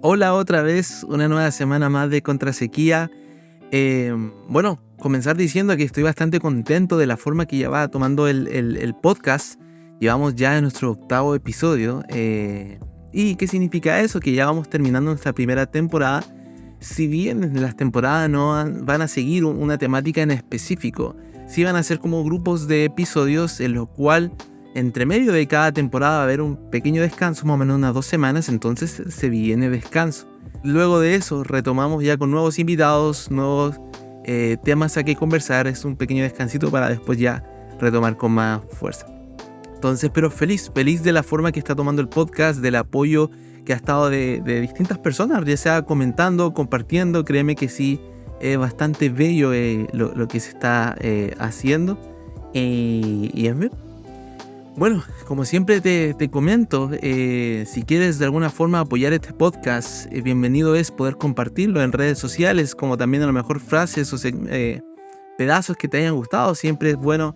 Hola otra vez, una nueva semana más de Contrasequía. Comenzar diciendo que estoy bastante contento de la forma que ya va tomando el podcast. Llevamos ya en nuestro 8º episodio. ¿Y qué significa eso? Que ya vamos terminando nuestra primera temporada. Si bien las temporadas no van a seguir una temática en específico, sí van a ser como grupos de episodios en los cual entre medio de cada temporada va a haber un pequeño descanso, más o menos unas 2 semanas, entonces se viene descanso. Luego de eso retomamos ya con nuevos invitados, nuevos temas a que conversar. Es un pequeño descansito para después ya retomar con más fuerza. Entonces, pero feliz de la forma que está tomando el podcast, del apoyo que ha estado de distintas personas, ya sea comentando, compartiendo. Créeme que sí, es bastante bello lo que se está haciendo. Y es bien. Bueno, como siempre te comento, si quieres de alguna forma apoyar este podcast, bienvenido es poder compartirlo en redes sociales, como también a lo mejor frases o pedazos que te hayan gustado. Siempre es bueno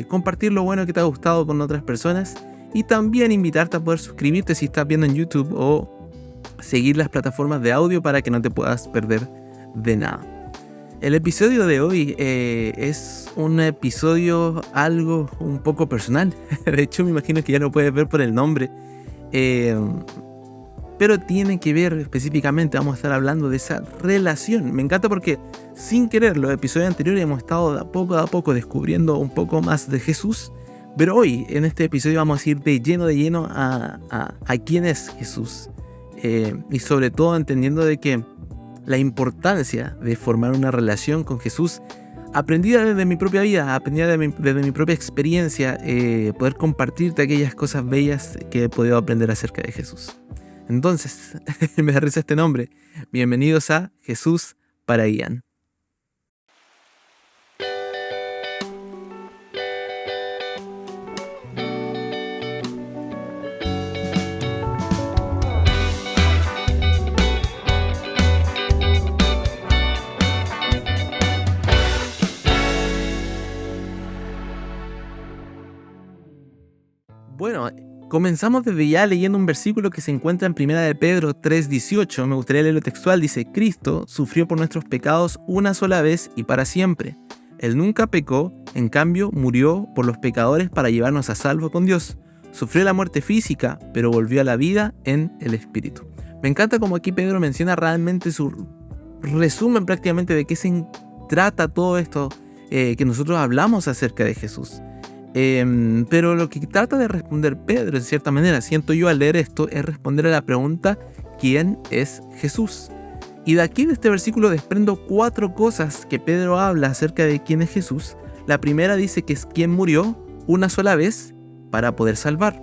compartir lo bueno que te ha gustado con otras personas, y también invitarte a poder suscribirte si estás viendo en YouTube o seguir las plataformas de audio para que no te puedas perder de nada. El episodio de hoy es un episodio algo un poco personal. De hecho, me imagino que ya lo puedes ver por el nombre. Pero tiene que ver específicamente, vamos a estar hablando de esa relación. Me encanta porque sin querer los episodios anteriores hemos estado de a poco descubriendo un poco más de Jesús. Pero hoy, en este episodio, vamos a ir de lleno a quién es Jesús. Y sobre todo entendiendo de que la importancia de formar una relación con Jesús, aprendida desde mi propia vida, aprendida desde mi propia experiencia, poder compartirte aquellas cosas bellas que he podido aprender acerca de Jesús. Entonces, me da risa este nombre. Bienvenidos a Jesús para Ian. Bueno, comenzamos desde ya leyendo un versículo que se encuentra en 1 de Pedro 3:18. Me gustaría leerlo textual. Dice: Cristo sufrió por nuestros pecados una sola vez y para siempre. Él nunca pecó, en cambio murió por los pecadores para llevarnos a salvo con Dios. Sufrió la muerte física, pero volvió a la vida en el Espíritu. Me encanta como aquí Pedro menciona realmente su resumen prácticamente de qué se trata todo esto que nosotros hablamos acerca de Jesús. Pero lo que trata de responder Pedro, en cierta manera, siento yo al leer esto, es responder a la pregunta: ¿quién es Jesús? Y de aquí, de este versículo, desprendo 4 cosas que Pedro habla acerca de quién es Jesús. La primera dice que es quien murió una sola vez para poder salvar.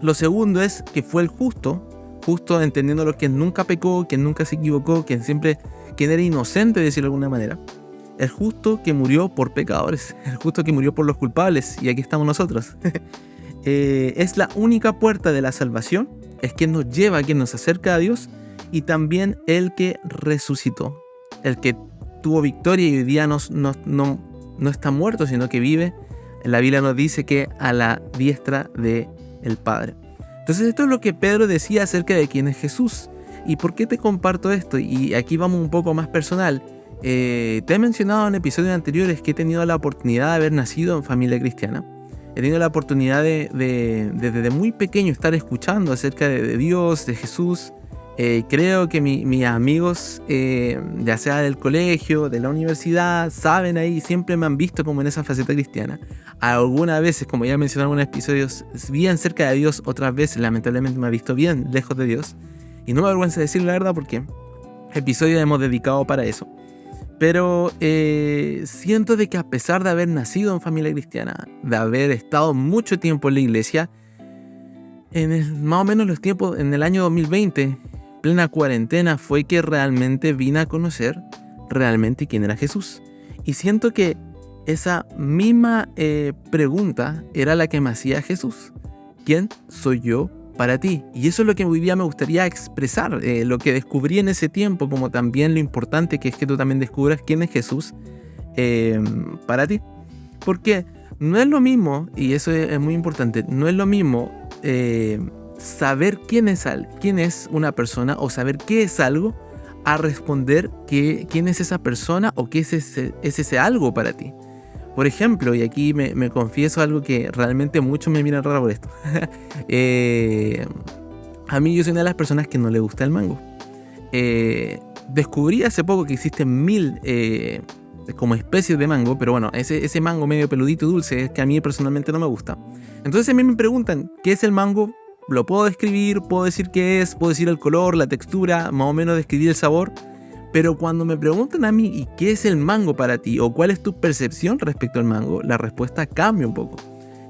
Lo segundo es que fue el justo entendiendo lo que nunca pecó, quien nunca se equivocó, quien era inocente, de decirlo de alguna manera. El justo que murió por pecadores, el justo que murió por los culpables, y aquí estamos nosotros. Es la única puerta de la salvación, es quien nos lleva, quien nos acerca a Dios, y también el que resucitó, el que tuvo victoria y hoy día no está muerto, sino que vive. La Biblia nos dice que a la diestra del Padre. Entonces esto es lo que Pedro decía acerca de quién es Jesús. ¿Y por qué te comparto esto? Y aquí vamos un poco más personal. Te he mencionado en episodios anteriores que he tenido la oportunidad de haber nacido en familia cristiana. He tenido la oportunidad de desde muy pequeño estar escuchando acerca de Dios, de Jesús. Creo que mis amigos, ya sea del colegio, de la universidad, saben ahí, siempre me han visto como en esa faceta cristiana. Algunas veces, como ya mencioné en algunos episodios, bien cerca de Dios, otras veces lamentablemente me han visto bien lejos de Dios. Y no me avergüenza decir la verdad porque episodios hemos dedicado para eso. Pero siento de que a pesar de haber nacido en familia cristiana, de haber estado mucho tiempo en la iglesia, más o menos los tiempos, en el año 2020, plena cuarentena, fue que realmente vine a conocer realmente quién era Jesús. Y siento que esa misma pregunta era la que me hacía Jesús: ¿quién soy yo para ti? Y eso es lo que hoy día me gustaría expresar, lo que descubrí en ese tiempo, como también lo importante que es que tú también descubras quién es Jesús para ti. Porque no es lo mismo, y eso es muy importante, no es lo mismo saber quién es una persona o saber qué es algo a responder quién es esa persona o qué es ese algo para ti. Por ejemplo, y aquí me confieso algo que realmente muchos me miran raro por esto. A mí yo soy una de las personas que no le gusta el mango. Descubrí hace poco que existen 1000 como especies de mango, pero bueno, ese mango medio peludito y dulce es que a mí personalmente no me gusta. Entonces a mí me preguntan, ¿qué es el mango? Lo puedo describir, puedo decir qué es, puedo decir el color, la textura, más o menos describir el sabor. Pero cuando me preguntan a mí, ¿y qué es el mango para ti? ¿O cuál es tu percepción respecto al mango? La respuesta cambia un poco.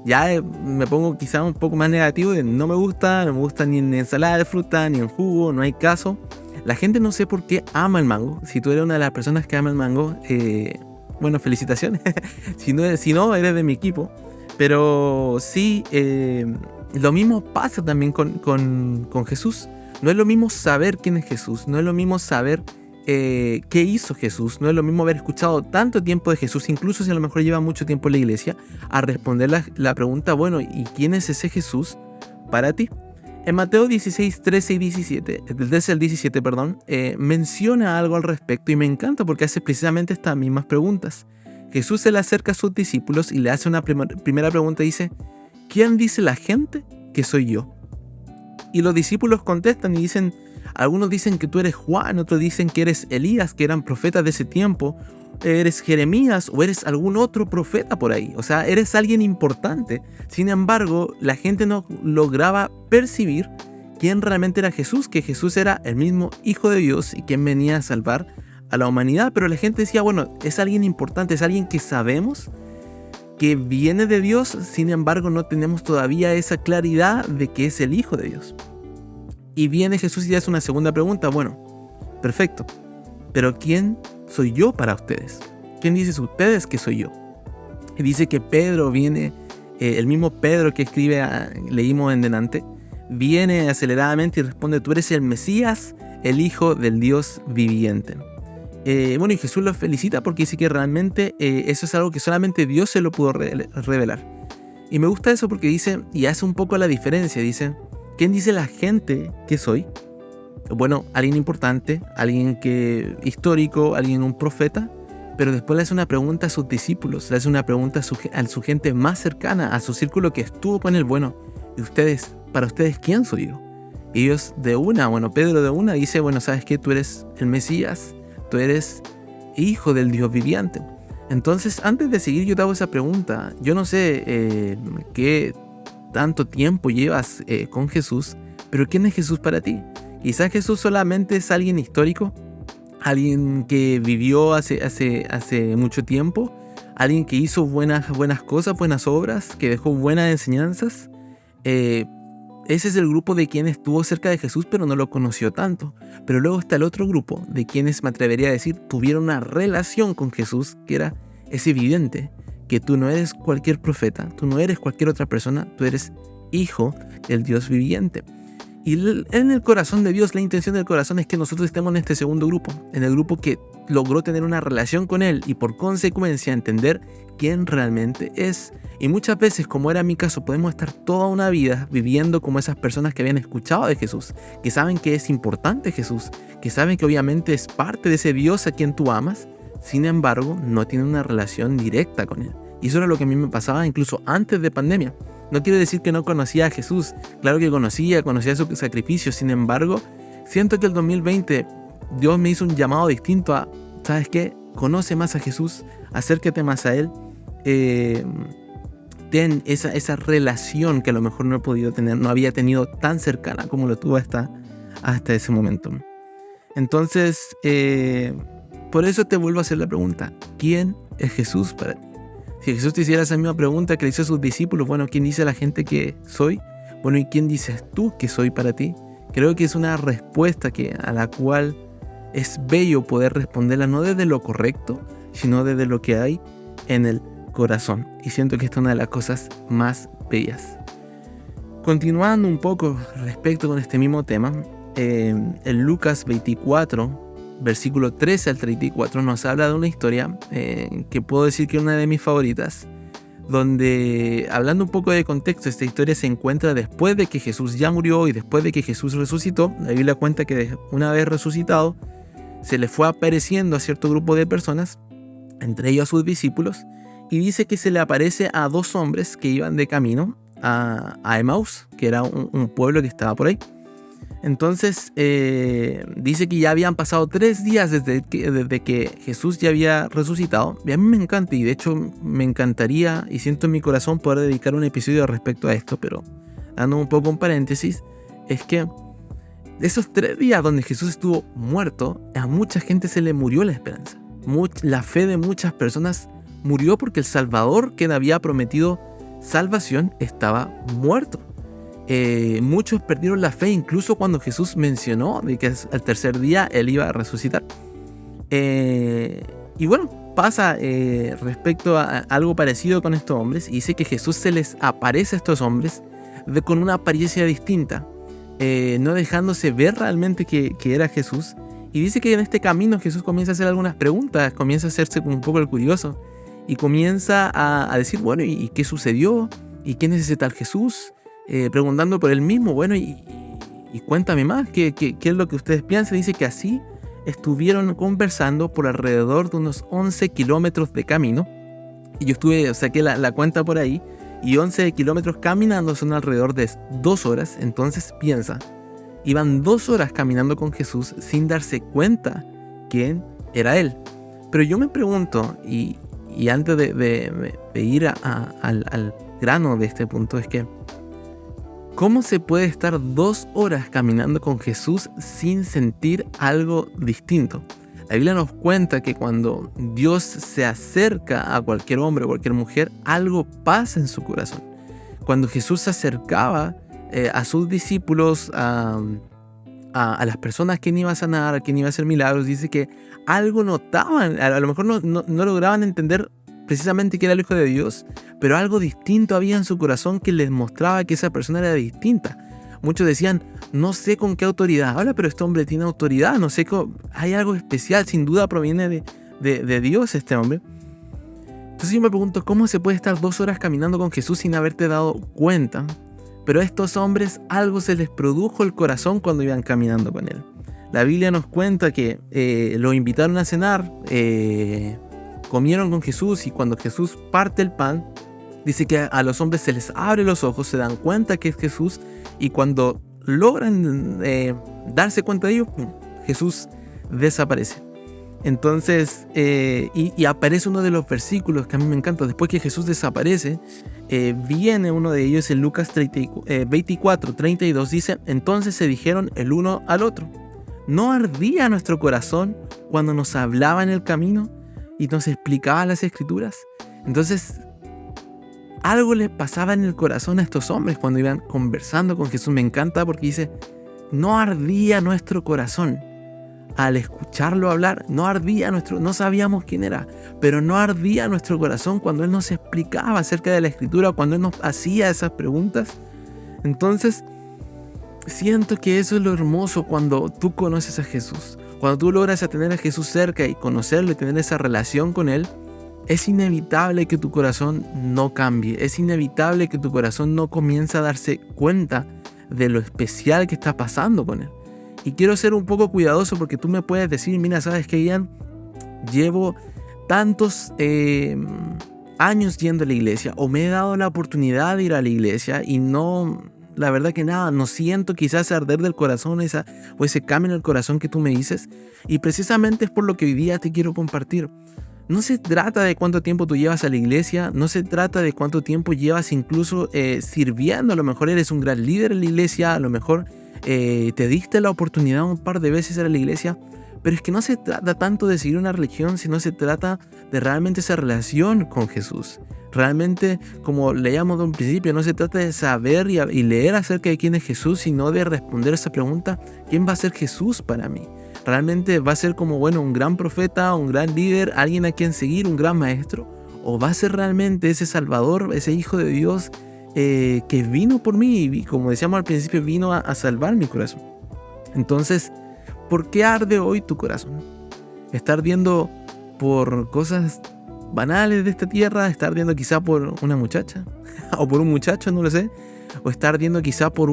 Ya me pongo quizá un poco más negativo de no me gusta ni en ensalada de fruta, ni en jugo, no hay caso. La gente no sé por qué ama el mango. Si tú eres una de las personas que ama el mango, bueno, felicitaciones. si no, eres de mi equipo. Pero sí, lo mismo pasa también con Jesús. No es lo mismo saber quién es Jesús, no es lo mismo saber qué hizo Jesús, no es lo mismo haber escuchado tanto tiempo de Jesús, incluso si a lo mejor lleva mucho tiempo en la iglesia, a responder la pregunta, bueno, ¿y quién es ese Jesús para ti? En Mateo 16, 13 y 17, del 13 al 17, menciona algo al respecto y me encanta porque hace precisamente estas mismas preguntas. Jesús se le acerca a sus discípulos y le hace una primera pregunta y dice, ¿quién dice la gente que soy yo? Y los discípulos contestan y dicen, algunos dicen que tú eres Juan, otros dicen que eres Elías, que eran profetas de ese tiempo, eres Jeremías o eres algún otro profeta por ahí, o sea, eres alguien importante. Sin embargo, la gente no lograba percibir quién realmente era Jesús, que Jesús era el mismo Hijo de Dios y quien venía a salvar a la humanidad, pero la gente decía, bueno, es alguien importante, es alguien que sabemos que viene de Dios, sin embargo no tenemos todavía esa claridad de que es el Hijo de Dios. Y viene Jesús y le hace una segunda pregunta, bueno, perfecto, pero ¿quién soy yo para ustedes? ¿Quién dices ustedes que soy yo? Y dice que Pedro viene, el mismo Pedro que escribe, leímos en delante, viene aceleradamente y responde, tú eres el Mesías, el Hijo del Dios viviente. Bueno, y Jesús lo felicita porque dice que realmente eso es algo que solamente Dios se lo pudo revelar. Y me gusta eso porque dice, y hace un poco la diferencia, dice, ¿quién dice la gente que soy? Bueno, alguien importante, alguien histórico, alguien un profeta, pero después le hace una pregunta a sus discípulos, le hace una pregunta a su gente más cercana, a su círculo que estuvo con él. Bueno, ¿y ustedes, para ustedes, quién soy yo? Y ellos Pedro de una dice, bueno, ¿sabes qué? Tú eres el Mesías, tú eres Hijo del Dios viviente. Entonces, antes de seguir, yo te hago esa pregunta. Yo no sé qué tanto tiempo llevas con Jesús, pero ¿quién es Jesús para ti? Quizás Jesús solamente es alguien histórico, alguien que vivió hace mucho tiempo, alguien que hizo buenas cosas, buenas obras, que dejó buenas enseñanzas. Ese es el grupo de quien estuvo cerca de Jesús, pero no lo conoció tanto. Pero luego está el otro grupo de quienes, me atrevería a decir, tuvieron una relación con Jesús, que es evidente que tú no eres cualquier profeta, tú no eres cualquier otra persona, tú eres hijo del Dios viviente. Y en el corazón de Dios, la intención del corazón es que nosotros estemos en este segundo grupo, en el grupo que logró tener una relación con Él y por consecuencia entender quién realmente es. Y muchas veces, como era mi caso, podemos estar toda una vida viviendo como esas personas que habían escuchado de Jesús, que saben que es importante Jesús, que saben que obviamente es parte de ese Dios a quien tú amas, sin embargo, no tienen una relación directa con Él. Y eso era lo que a mí me pasaba incluso antes de pandemia. No quiero decir que no conocía a Jesús, claro que conocía su sacrificio, sin embargo, siento que el 2020 Dios me hizo un llamado distinto a, ¿sabes qué? Conoce más a Jesús, acércate más a Él, ten esa relación que a lo mejor no he podido tener, no había tenido tan cercana como lo tuve hasta ese momento. Entonces, por eso te vuelvo a hacer la pregunta, ¿quién es Jesús para ti? Si Jesús te hiciera esa misma pregunta que le hizo a sus discípulos, bueno, ¿quién dice la gente que soy? Bueno, ¿y quién dices tú que soy para ti? Creo que es una respuesta a la cual es bello poder responderla no desde lo correcto, sino desde lo que hay en el corazón. Y siento que esta es una de las cosas más bellas. Continuando un poco respecto con este mismo tema, en Lucas 24, versículo 13 al 34, nos habla de una historia que puedo decir que es una de mis favoritas, donde, hablando un poco de contexto, esta historia se encuentra después de que Jesús ya murió y después de que Jesús resucitó. La Biblia cuenta que una vez resucitado, se le fue apareciendo a cierto grupo de personas, entre ellos a sus discípulos, y dice que se le aparece a 2 hombres que iban de camino a Emaús, que era un pueblo que estaba por ahí. Entonces dice que ya habían pasado 3 días desde que Jesús ya había resucitado. Y a mí me encanta, y de hecho me encantaría, y siento en mi corazón poder dedicar un episodio respecto a esto, pero dando un poco un paréntesis, es que esos 3 días donde Jesús estuvo muerto, a mucha gente se le murió la esperanza. La fe de muchas personas murió porque el Salvador que había prometido salvación estaba muerto. Muchos perdieron la fe incluso cuando Jesús mencionó de que al tercer día Él iba a resucitar. Y bueno, pasa respecto a algo parecido con estos hombres, y dice que Jesús se les aparece a estos hombres con una apariencia distinta, no dejándose ver realmente que era Jesús. Y dice que en este camino Jesús comienza a hacer algunas preguntas, comienza a hacerse como un poco el curioso, y comienza a decir, bueno, ¿y qué sucedió? ¿Y quién es ese tal Jesús? Preguntando por él mismo, bueno, y cuéntame más, ¿qué es lo que ustedes piensan? Dice que así estuvieron conversando por alrededor de unos 11 kilómetros de camino, y yo saqué la cuenta por ahí, y 11 kilómetros caminando son alrededor de 2 horas, entonces piensa, iban 2 horas caminando con Jesús sin darse cuenta quién era Él. Pero yo me pregunto, y antes de ir al grano de este punto, es que ¿cómo se puede estar 2 horas caminando con Jesús sin sentir algo distinto? La Biblia nos cuenta que cuando Dios se acerca a cualquier hombre o cualquier mujer, algo pasa en su corazón. Cuando Jesús se acercaba a sus discípulos, a las personas que iba a sanar, a quien iba a hacer milagros, dice que algo notaban, a lo mejor no lograban entender precisamente que era el Hijo de Dios, pero algo distinto había en su corazón que les mostraba que esa persona era distinta. Muchos decían, no sé con qué autoridad habla, pero este hombre tiene autoridad, no sé, hay algo especial, sin duda proviene de Dios este hombre. Entonces yo me pregunto, ¿cómo se puede estar 2 horas caminando con Jesús sin haberte dado cuenta? Pero a estos hombres algo se les produjo el corazón cuando iban caminando con él. La Biblia nos cuenta que lo invitaron a cenar, comieron con Jesús, y cuando Jesús parte el pan, dice que a los hombres se les abre los ojos, se dan cuenta que es Jesús, y cuando logran darse cuenta de ello, Jesús desaparece. Entonces, y aparece uno de los versículos que a mí me encanta. Después que Jesús desaparece, viene uno de ellos en Lucas 24:32, dice, entonces se dijeron el uno al otro, ¿no ardía nuestro corazón cuando nos hablaba en el camino y nos explicaba las escrituras? Entonces, algo les pasaba en el corazón a estos hombres cuando iban conversando con Jesús. Me encanta porque dice, no ardía nuestro corazón. Al escucharlo hablar, no sabíamos quién era, pero no ardía nuestro corazón cuando Él nos explicaba acerca de la Escritura, cuando Él nos hacía esas preguntas. Entonces, siento que eso es lo hermoso cuando tú conoces a Jesús. Cuando tú logras tener a Jesús cerca y conocerlo y tener esa relación con Él, es inevitable que tu corazón no cambie. Es inevitable que tu corazón no comience a darse cuenta de lo especial que está pasando con Él. Y quiero ser un poco cuidadoso porque tú me puedes decir, mira, ¿sabes qué, Ian? Llevo tantos años yendo a la iglesia, o me he dado la oportunidad de ir a la iglesia y no, la verdad que nada, no siento quizás arder del corazón o ese cambio en el corazón que tú me dices. Y precisamente es por lo que hoy día te quiero compartir. No se trata de cuánto tiempo tú llevas a la iglesia, no se trata de cuánto tiempo llevas incluso sirviendo. A lo mejor eres un gran líder en la iglesia, a lo mejor te diste la oportunidad un par de veces a la iglesia, pero es que no se trata tanto de seguir una religión, sino se trata de realmente esa relación con Jesús. Realmente, como leíamos de un principio, no se trata de saber y leer acerca de quién es Jesús, sino de responder esa pregunta, ¿quién va a ser Jesús para mí? ¿Realmente va a ser como, un gran profeta, un gran líder, alguien a quien seguir, un gran maestro? ¿O va a ser realmente ese Salvador, ese Hijo de Dios que vino por mí y, como decíamos al principio, vino a salvar mi corazón? Entonces, ¿por qué arde hoy tu corazón? ¿Está ardiendo por cosas banales de esta tierra, está ardiendo quizá por una muchacha o por un muchacho, no lo sé, o está ardiendo quizá por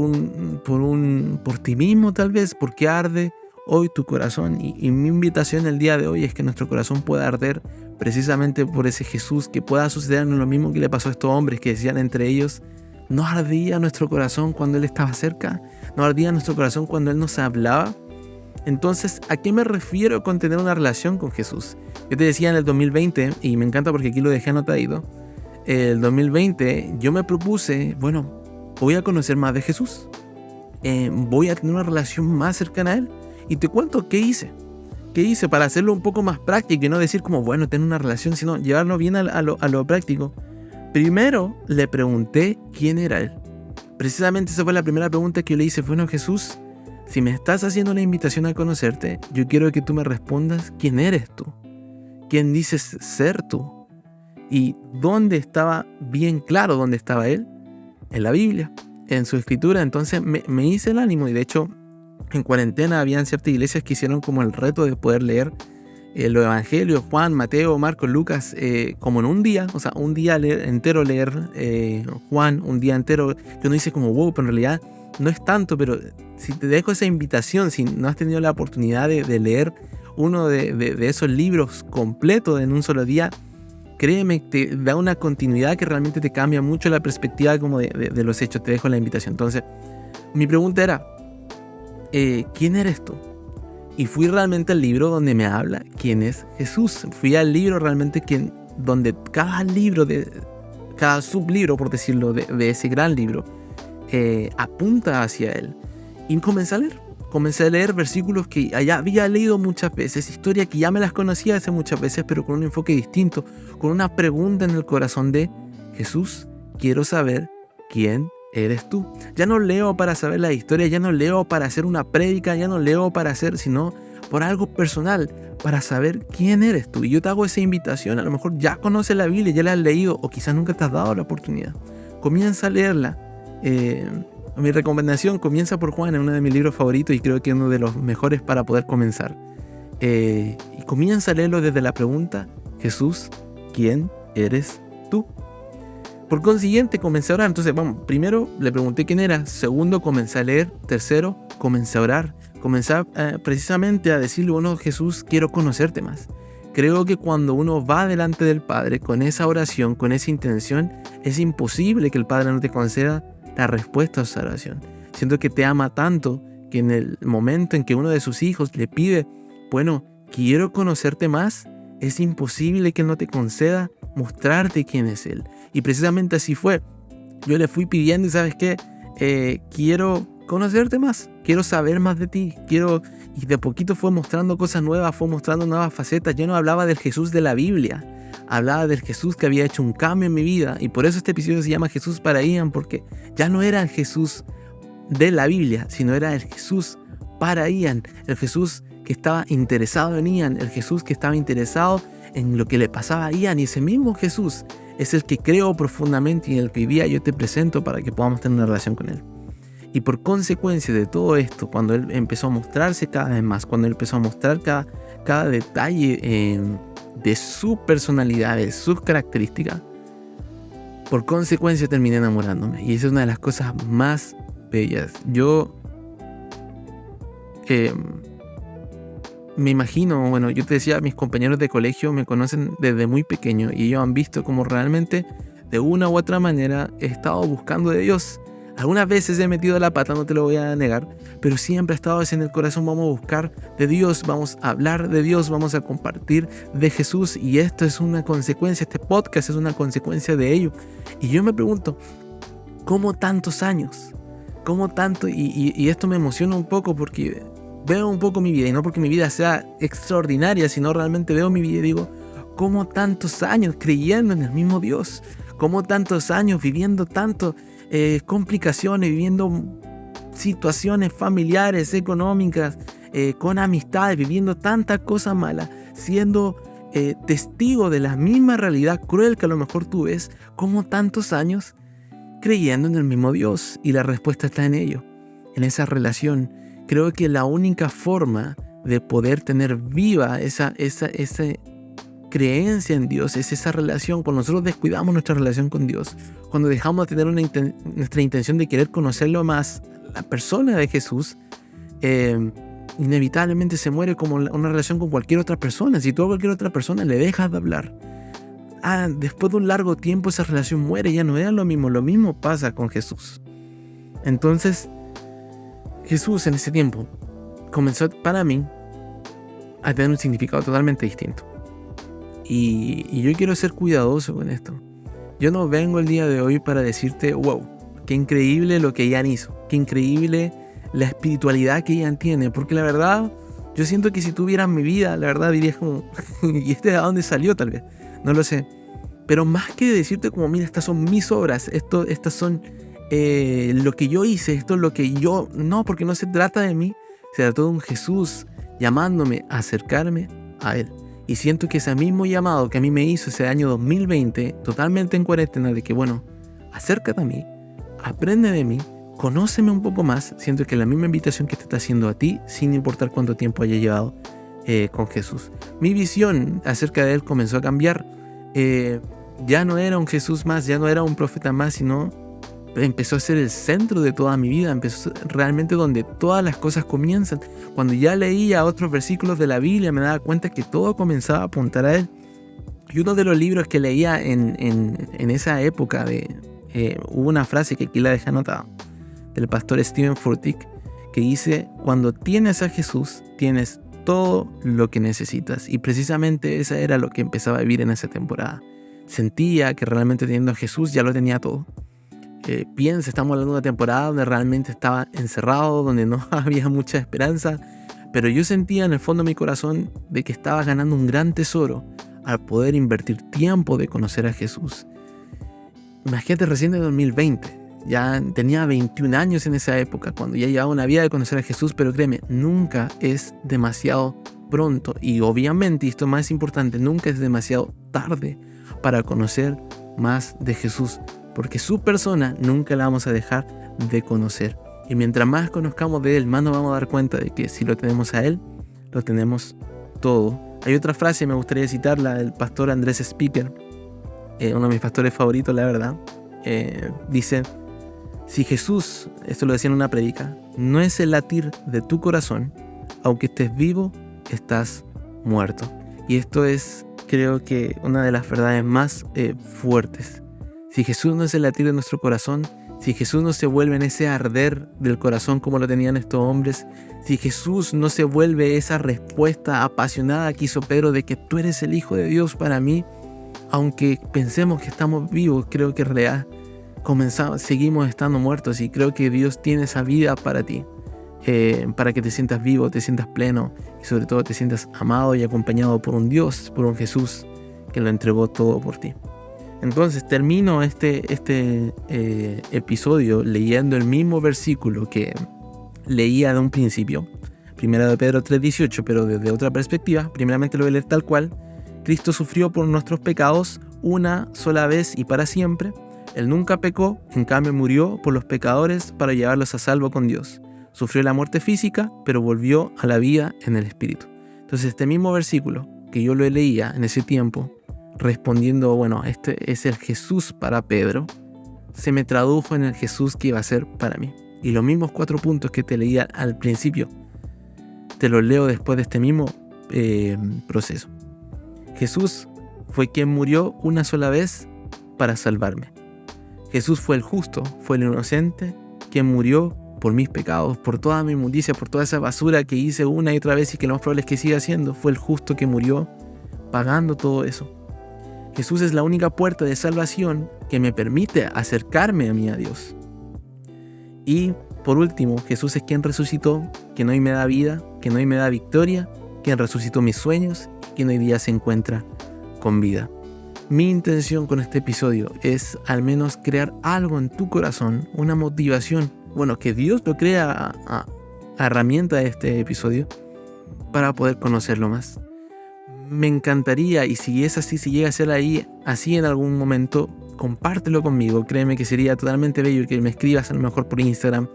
ti mismo tal vez, porque arde hoy tu corazón. Y mi invitación el día de hoy es que nuestro corazón pueda arder precisamente por ese Jesús, que pueda sucedernos lo mismo que le pasó a estos hombres que decían entre ellos: ¿no ardía nuestro corazón cuando Él estaba cerca? ¿No ardía nuestro corazón cuando Él nos hablaba? Entonces, ¿a qué me refiero con tener una relación con Jesús? Yo te decía en el 2020, y me encanta porque aquí lo dejé anotadito, el 2020 yo me propuse, bueno, voy a conocer más de Jesús, voy a tener una relación más cercana a Él. Y te cuento qué hice. ¿Qué hice para hacerlo un poco más práctico y no decir como, bueno, tener una relación, sino llevarlo bien a lo práctico? Primero le pregunté quién era Él. Precisamente esa fue la primera pregunta que yo le hice. Bueno, Jesús, si me estás haciendo una invitación a conocerte, yo quiero que tú me respondas quién eres tú, quién dices ser tú. Y dónde estaba bien claro dónde estaba Él, en la Biblia, en su escritura. Entonces me hice el ánimo, y de hecho en cuarentena habían ciertas iglesias que hicieron como el reto de poder leer los evangelios, Juan, Mateo, Marcos, Lucas, como en un día, o sea, un día entero leer Juan, un día entero, que uno dice como, wow, pero en realidad no es tanto. Pero si te dejo esa invitación, si no has tenido la oportunidad de leer uno de esos libros completos en un solo día, créeme, te da una continuidad que realmente te cambia mucho la perspectiva como de los hechos. Te dejo la invitación. Entonces, mi pregunta era, ¿quién eres tú? Y fui realmente al libro donde me habla quién es Jesús. Fui al libro realmente donde cada sublibro, por decirlo, de ese gran libro, apunta hacia Él. Y comencé a leer versículos que ya había leído muchas veces, historias que ya me las conocía hace muchas veces, pero con un enfoque distinto, con una pregunta en el corazón de: Jesús, quiero saber quién eres tú. Ya no leo para saber la historia, ya no leo para hacer una prédica, ya no leo para hacer, sino por algo personal, para saber quién eres tú. Y yo te hago esa invitación. A lo mejor ya conoces la Biblia, ya la has leído, o quizás nunca te has dado la oportunidad. Comienza a leerla. Mi recomendación comienza por Juan, en uno de mis libros favoritos, y creo que es uno de los mejores para poder comenzar. Y comienza a leerlo desde la pregunta: Jesús, ¿quién eres tú? Por consiguiente, comencé a orar. Entonces, bueno, primero le pregunté quién era. Segundo, comencé a leer. Tercero, comencé a orar. Comencé precisamente a decirle: bueno, Jesús, quiero conocerte más. Creo que cuando uno va delante del Padre con esa oración, con esa intención, es imposible que el Padre no te conceda la respuesta a esa oración. Siento que te ama tanto que en el momento en que uno de sus hijos le pide: bueno, quiero conocerte más, es imposible que Él no te conceda mostrarte quién es Él. Y precisamente así fue. Yo le fui pidiendo, y ¿sabes qué? Quiero conocerte más, quiero saber más de ti, y de poquito fue mostrando cosas nuevas, fue mostrando nuevas facetas. Yo no hablaba del Jesús de la Biblia, hablaba del Jesús que había hecho un cambio en mi vida. Y por eso este episodio se llama Jesús para Ian, porque ya no era el Jesús de la Biblia, sino era el Jesús para Ian, el Jesús que estaba interesado en Ian, el Jesús que estaba interesado en lo que le pasaba a Ian. Y ese mismo Jesús es el que creo profundamente y en el que hoy día yo te presento para que podamos tener una relación con Él. Y por consecuencia de todo esto, cuando Él empezó a mostrarse cada vez más, cuando Él empezó a mostrar cada detalle de su personalidad, de sus características, por consecuencia terminé enamorándome. Y esa es una de las cosas más bellas. Yo me imagino, bueno, yo te decía, mis compañeros de colegio me conocen desde muy pequeño, y ellos han visto como realmente de una u otra manera he estado buscando de Dios. Algunas veces he metido la pata, no te lo voy a negar, pero siempre ha estado en el corazón: vamos a buscar de Dios, vamos a hablar de Dios, vamos a compartir de Jesús. Y esto es una consecuencia, este podcast es una consecuencia de ello. Y yo me pregunto, ¿cómo tantos años? ¿Cómo tanto? Y esto me emociona un poco, porque veo un poco mi vida, y no porque mi vida sea extraordinaria, sino realmente veo mi vida y digo: ¿cómo tantos años creyendo en el mismo Dios? ¿Cómo tantos años viviendo tanto complicaciones, viviendo situaciones familiares, económicas, con amistades, viviendo tantas cosas malas, siendo testigo de la misma realidad cruel que a lo mejor tú ves? ¿Cómo tantos años creyendo en el mismo Dios? Y la respuesta está en ello, en esa relación. Creo que la única forma de poder tener viva ese creencia en Dios, es esa relación. Cuando nosotros descuidamos nuestra relación con Dios, cuando dejamos de tener nuestra intención de querer conocerlo más, la persona de Jesús, inevitablemente se muere como una relación con cualquier otra persona. Si tú a cualquier otra persona le dejas de hablar, después de un largo tiempo esa relación muere, ya no era lo mismo. Lo mismo pasa con Jesús. Entonces, Jesús en ese tiempo comenzó para mí a tener un significado totalmente distinto. Y yo quiero ser cuidadoso con esto. Yo no vengo el día de hoy para decirte, wow, qué increíble lo que Ian hizo, qué increíble la espiritualidad que Ian tiene, porque la verdad, yo siento que si tú vieras mi vida, la verdad dirías como, ¿y este de dónde salió tal vez? No lo sé. Pero más que decirte como, mira, estas son mis obras, estas son lo que yo hice, esto es lo que yo... No, porque no se trata de mí, se trata de un Jesús llamándome a acercarme a Él. Y siento que ese mismo llamado que a mí me hizo ese año 2020, totalmente en cuarentena, de que bueno, acércate a mí, aprende de mí, conóceme un poco más, siento que es la misma invitación que te está haciendo a ti, sin importar cuánto tiempo haya llevado con Jesús. Mi visión acerca de Él comenzó a cambiar. Ya no era un Jesús más, ya no era un profeta más, sino empezó a ser el centro de toda mi vida, empezó realmente donde todas las cosas comienzan. Cuando ya leía otros versículos de la Biblia me daba cuenta que todo comenzaba a apuntar a Él. Y uno de los libros que leía en esa época, hubo una frase que aquí la dejé anotada, del pastor Steven Furtick, que dice: cuando tienes a Jesús, tienes todo lo que necesitas. Y precisamente esa era lo que empezaba a vivir en esa temporada. Sentía que realmente teniendo a Jesús ya lo tenía todo. Estamos hablando de una temporada donde realmente estaba encerrado, donde no había mucha esperanza, pero yo sentía en el fondo de mi corazón de que estaba ganando un gran tesoro al poder invertir tiempo de conocer a Jesús. Imagínate, recién de 2020, ya tenía 21 años en esa época, cuando ya llevaba una vida de conocer a Jesús, pero créeme, nunca es demasiado pronto, y obviamente, y esto es más importante, nunca es demasiado tarde para conocer más de Jesús, porque su persona nunca la vamos a dejar de conocer. Y mientras más conozcamos de Él, más nos vamos a dar cuenta de que si lo tenemos a Él, lo tenemos todo. Hay otra frase, me gustaría citarla, del pastor Andrés Speaker, uno de mis pastores favoritos, la verdad. Dice: si Jesús, esto lo decía en una predica, no es el latir de tu corazón, aunque estés vivo, estás muerto. Y esto es, creo que, una de las verdades más fuertes. Si Jesús no es el latir de nuestro corazón, si Jesús no se vuelve en ese arder del corazón como lo tenían estos hombres, si Jesús no se vuelve esa respuesta apasionada que hizo Pedro de que tú eres el Hijo de Dios para mí, aunque pensemos que estamos vivos, creo que en realidad seguimos estando muertos, y creo que Dios tiene esa vida para ti, para que te sientas vivo, te sientas pleno y sobre todo te sientas amado y acompañado por un Dios, por un Jesús que lo entregó todo por ti. Entonces termino este episodio leyendo el mismo versículo que leía de un principio, 1 de Pedro 3:18, pero desde otra perspectiva. Primeramente lo voy a leer tal cual. Cristo sufrió por nuestros pecados una sola vez y para siempre. Él nunca pecó, en cambio murió por los pecadores para llevarlos a salvo con Dios. Sufrió la muerte física, pero volvió a la vida en el Espíritu. Entonces este mismo versículo que yo lo leía en ese tiempo, respondiendo, bueno, este es el Jesús para Pedro, se me tradujo en el Jesús que iba a ser para mí. Y los mismos 4 puntos que te leía al principio, te los leo después de este mismo proceso. Jesús fue quien murió una sola vez para salvarme. Jesús fue el justo, fue el inocente, quien murió por mis pecados, por toda mi inmundicia, por toda esa basura que hice una y otra vez y que lo más probable es que siga haciendo. Fue el justo que murió pagando todo eso. Jesús es la única puerta de salvación que me permite acercarme a mí, a Dios. Y por último, Jesús es quien resucitó, quien hoy me da vida, quien hoy me da victoria, quien resucitó mis sueños y quien hoy día se encuentra con vida. Mi intención con este episodio es al menos crear algo en tu corazón, una motivación, bueno, que Dios lo crea a herramienta de este episodio para poder conocerlo más. Me encantaría, y si es así, si llega a ser así en algún momento, compártelo conmigo. Créeme que sería totalmente bello que me escribas a lo mejor por Instagram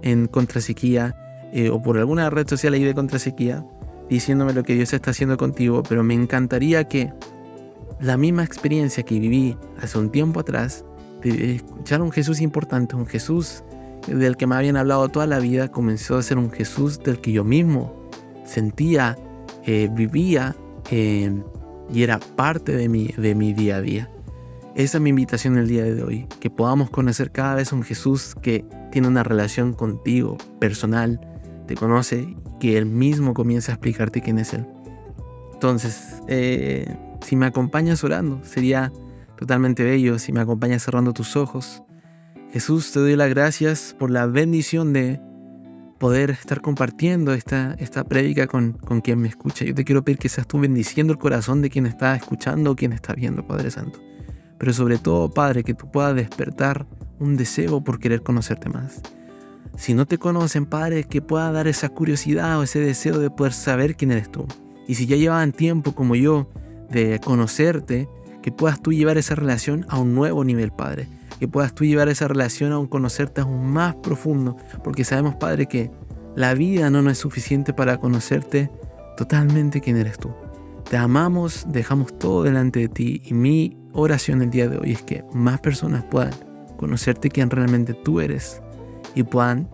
en Contrasequía o por alguna red social ahí de Contrasequía, diciéndome lo que Dios está haciendo contigo. Pero me encantaría que la misma experiencia que viví hace un tiempo atrás, de escuchar a un Jesús importante, un Jesús del que me habían hablado toda la vida, comenzó a ser un Jesús del que yo mismo sentía, vivía y era parte de mi día a día. Esa es mi invitación el día de hoy, que podamos conocer cada vez un Jesús que tiene una relación contigo, personal, te conoce, que Él mismo comienza a explicarte quién es Él. Entonces, si me acompañas orando, sería totalmente bello. Si me acompañas cerrando tus ojos. Jesús, te doy las gracias por la bendición de poder estar compartiendo esta prédica con quien me escucha. Yo te quiero pedir que seas tú bendiciendo el corazón de quien está escuchando o quien está viendo, Padre Santo. Pero sobre todo, Padre, que tú puedas despertar un deseo por querer conocerte más. Si no te conocen, Padre, que pueda dar esa curiosidad o ese deseo de poder saber quién eres tú. Y si ya llevaban tiempo como yo de conocerte, que puedas tú llevar esa relación a un nuevo nivel, Padre. Que puedas tú llevar esa relación a un conocerte aún más profundo. Porque sabemos, Padre, que la vida no nos es suficiente para conocerte totalmente quién eres tú. Te amamos, dejamos todo delante de ti. Y mi oración el día de hoy es que más personas puedan conocerte quién realmente tú eres. Y puedan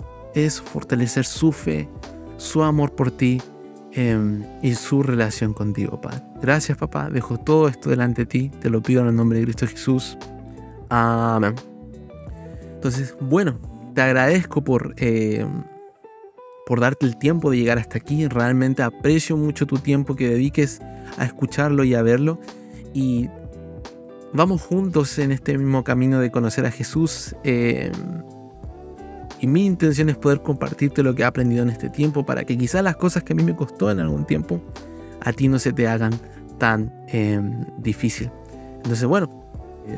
fortalecer su fe, su amor por ti y su relación contigo, Padre. Gracias, papá. Dejo todo esto delante de ti. Te lo pido en el nombre de Cristo Jesús. Amén. Entonces, bueno, te agradezco por darte el tiempo de llegar hasta aquí. Realmente aprecio mucho tu tiempo que dediques a escucharlo y a verlo. Y vamos juntos en este mismo camino de conocer a Jesús. Y mi intención es poder compartirte lo que he aprendido en este tiempo para que quizás las cosas que a mí me costó en algún tiempo a ti no se te hagan tan difícil. Entonces, bueno,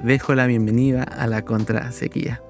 dejo la bienvenida a la Contrasequía.